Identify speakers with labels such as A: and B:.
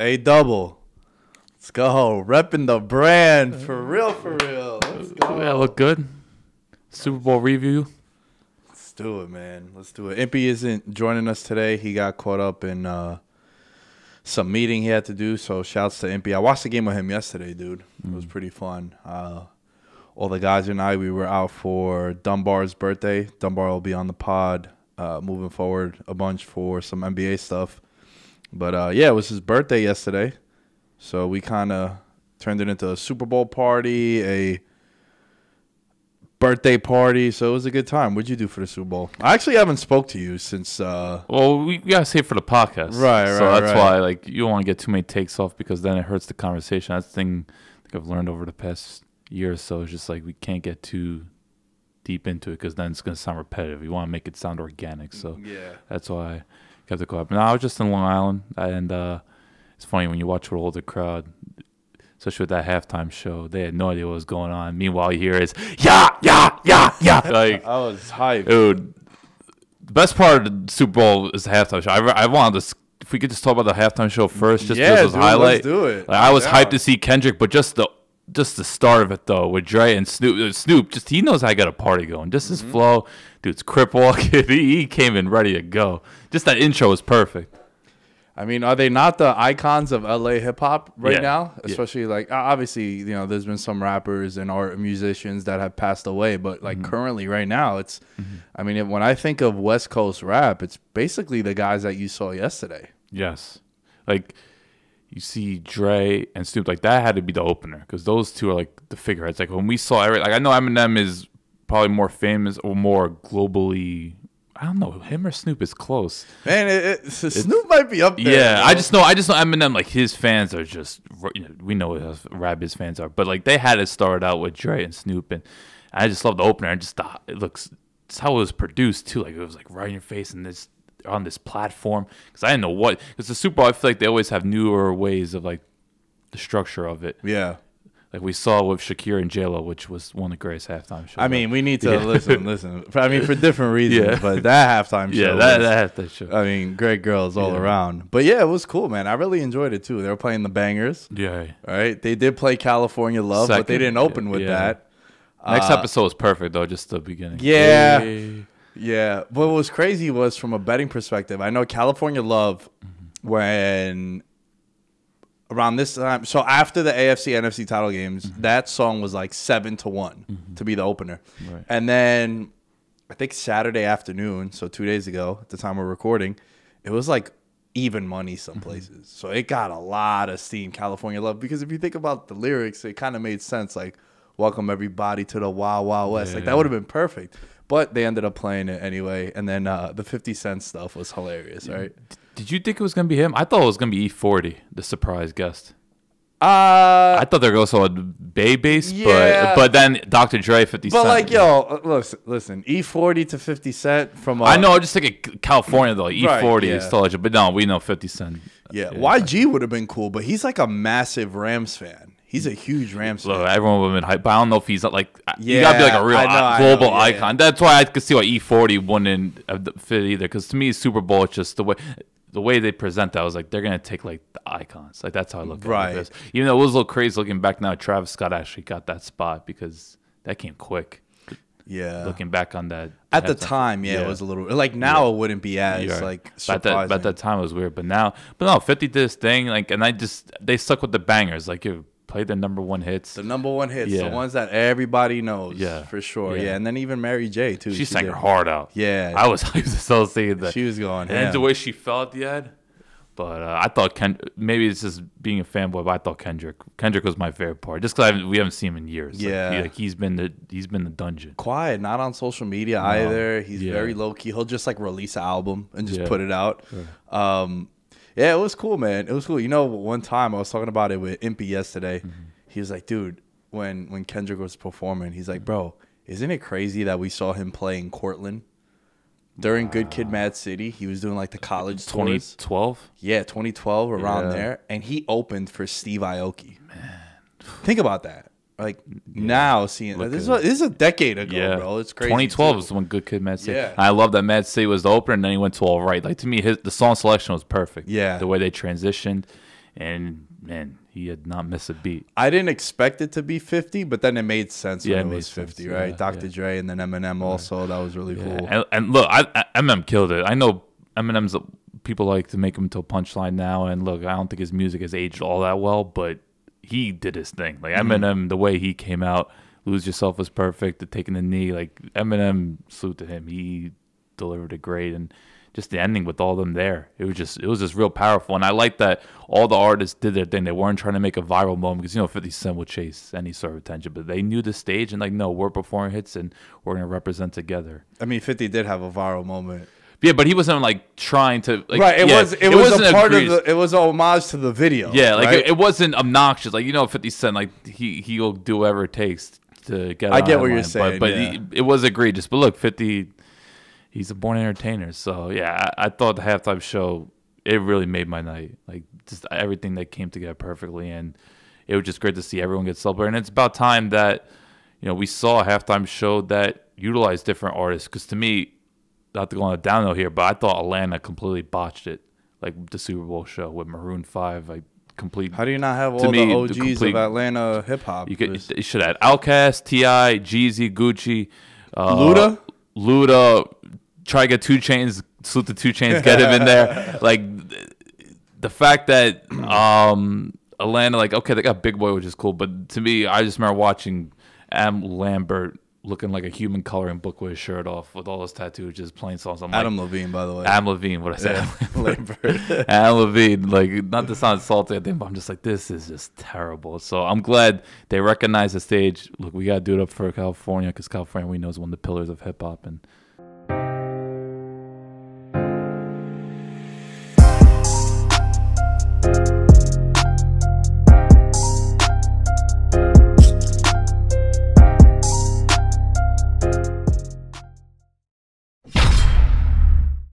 A: A double. Let's go. Repping the brand. For real, for real. Let's go.
B: Yeah, look good. Super Bowl review.
A: Let's do it, man. Let's do it. Impy isn't joining us today. He got caught up in some meeting he had to do, so shouts to Impy. I watched the game with him yesterday, dude. It was pretty fun. All the guys and I, we were out for Dunbar's birthday. Dunbar will be on the pod moving forward a bunch for some NBA stuff. But, yeah, it was his birthday yesterday. So we kind of turned it into a Super Bowl party, a birthday party. So it was a good time. What'd you do for the Super Bowl? I actually haven't spoke to you since.
B: Well, we got to save for the podcast.
A: Right.
B: So that's why like you don't want to get too many takes off because then it hurts the conversation. That's the thing I think I've learned over the past year or so. It's just like we can't get too deep into it because then it's going to sound repetitive. You want to make it sound organic. So
A: yeah,
B: that's why I kept it quiet. No, I was just in Long Island, and it's funny when you watch with an older crowd, especially with that halftime show. They had no idea what was going on. Meanwhile, you hear is yeah. Like
A: I was hyped,
B: dude. The best part of the Super Bowl is the halftime show. I wanted to. If we could just talk about the halftime show first, just because it was a highlight.
A: Let's do it.
B: Like, I was hyped to see Kendrick, but just the start of it though with Dre and Snoop, just he knows how to get a party going. Just his flow, dude's crip walking. He came in ready to go. Just that intro was perfect.
A: I mean, are they not the icons of LA hip hop right
B: Yeah.
A: now? Especially like obviously, you know, there's been some rappers and art musicians that have passed away, but like currently right now, it's. I mean, when I think of West Coast rap, it's basically the guys that you saw yesterday.
B: Yes, like you see Dre and Snoop, like that had to be the opener because those two are like the figureheads. Like when we saw like I know Eminem is probably more famous or more globally. I don't know. Him or Snoop is close.
A: Man, Snoop might be up there.
B: Yeah,
A: bro.
B: I just know Eminem. Like his fans are just, you know, we know what rap his fans are, but like they had it start out with Dre and Snoop, and I just love the opener. And just it looks, it's how it was produced too. Like it was like right in your face and this on this platform because I didn't know what because the Super Bowl. I feel like they always have newer ways of like the structure of it.
A: Yeah.
B: Like we saw with Shakira and J-Lo, which was one of the greatest halftime shows.
A: I mean, we need to listen. I mean, for different reasons,
B: Yeah.
A: but that halftime show.
B: yeah, that show.
A: I mean, great girls all
B: Yeah.
A: around. But yeah, it was cool, man. I really enjoyed it too. They were playing the bangers.
B: Yeah.
A: All right. They did play California Love, but they didn't open with that.
B: Next episode was perfect though, just the beginning.
A: Yeah.
B: Hey.
A: Yeah. What was crazy was from a betting perspective, I know California Love when around this time, so after the AFC NFC title games, that song was like 7-1 to be the opener.
B: Right.
A: And then I think Saturday afternoon, so 2 days ago at the time we're recording, it was like even money some places. So it got a lot of steam, California Love, because if you think about the lyrics, it kind of made sense, like welcome everybody to the Wild Wild West. Like that would have been perfect. But they ended up playing it anyway. And then the 50 Cent stuff was hilarious, right?
B: Did you think it was gonna be him? I thought it was gonna be E40, the surprise guest.
A: I
B: I thought they were going to a Bay base,
A: Yeah.
B: but then Dr. Dre, 50 Cent.
A: But like, yo, listen, E40 to 50 Cent from
B: I know, I just think of California though. E40
A: Right,
B: is
A: yeah.
B: still legend, but no, we know 50 Cent.
A: Yeah, YG would have been cool, but he's like a massive Rams fan. He's a huge Rams
B: Look,
A: fan.
B: everyone would have been hyped, but I don't know if he's not like you
A: Yeah,
B: gotta be like a real
A: I know,
B: global
A: yeah,
B: icon. That's why I could see why E40 wouldn't fit either. Because to me, Super Bowl, it's just the way they present that. I was like, they're gonna take like the icons. Like that's how I look at it. Even though it was a little crazy looking back now, Travis Scott actually got that spot because that came quick.
A: Yeah,
B: Looking back on that
A: at the time, it was a little like now it wouldn't be as like surprising.
B: But at that time it was weird. But no, 50 did this thing like, and they stuck with the bangers. Like you played the number one hits.
A: The number one hits, the ones that everybody knows, for sure. Yeah, and then even Mary J too.
B: She sang her heart out.
A: Yeah,
B: I was so seeing that.
A: She was going,
B: and the way she fell at the end. But I thought maybe it's just being a fanboy, but I thought Kendrick was my favorite part, just because we haven't seen him in years.
A: Yeah,
B: he's been the dungeon.
A: Quiet, not on social media either. He's very low key. He'll just like release an album and just put it out. Yeah, it was cool, man. It was cool. You know, one time I was talking about it with Impy yesterday. He was like, dude, when Kendrick was performing, he's like, bro, isn't it crazy that we saw him play in Cortland? During Good Kid, Mad City, he was doing like the college
B: 2012?
A: tours. Yeah, 2012, around there. And he opened for Steve Aoki. Man. Think about that. Like, now seeing this is a decade ago, bro. It's crazy.
B: 2012 is when Good Kid, Mad City.
A: Yeah.
B: I love that Mad City was the opener, and then he went to All Right. Like, to me, the song selection was perfect.
A: Yeah.
B: The way they transitioned. and man, he had not missed a beat.
A: I didn't expect it to be 50, but then it made sense when
B: Yeah,
A: it
B: it made
A: was 50,
B: sense.
A: right?
B: Yeah,
A: Dr.
B: yeah.
A: Dre and then Eminem also. That was really cool.
B: And look, Eminem killed it. I know Eminem's people like to make him into a punchline now, and look, I don't think his music has aged all that well, but he did his thing. Like Eminem, the way he came out, "Lose Yourself" was perfect. The taking the knee, like Eminem, salute to him. He delivered it great, and just the ending with all of them there, it was just real powerful. And I like that all the artists did their thing. They weren't trying to make a viral moment because 50 Cent will chase any sort of attention, but they knew the stage and like, no, we're performing hits and we're gonna represent together.
A: I mean, 50 did have a viral moment.
B: Yeah, but he wasn't like trying to like,
A: right. It
B: wasn't
A: a part
B: egregious.
A: of it was a homage to the video.
B: Yeah, like
A: right?
B: it wasn't obnoxious. Like 50 Cent, like he'll do whatever it takes to get.
A: I get what you're saying,
B: but
A: yeah.
B: it was egregious. But look, 50, he's a born entertainer. So yeah, I thought the halftime show, it really made my night. Like just everything that came together perfectly, and it was just great to see everyone get celebrated. And it's about time that we saw a halftime show that utilized different artists. Because to me, not to go on a downhill here, but I thought Atlanta completely botched it, like the Super Bowl show with Maroon 5, like complete.
A: How do you not have all the OGs of Atlanta hip hop?
B: You should have Outkast, T.I., Jeezy, Gucci,
A: Luda.
B: Try to get 2 Chainz, salute the 2 Chainz, get him in there. Like the fact that Atlanta, like okay, they got Big Boy, which is cool, but to me, I just remember watching Adam Lambert looking like a human coloring book with his shirt off, with all his tattoos, just playing songs.
A: Adam Levine, by the way.
B: Adam Levine, what I said.
A: Yeah,
B: Adam Levine, like not to sound salty, I think, but I'm just like, this is just terrible. So I'm glad they recognize the stage. Look, we got to do it up for California because California, we know, is one of the pillars of hip hop, and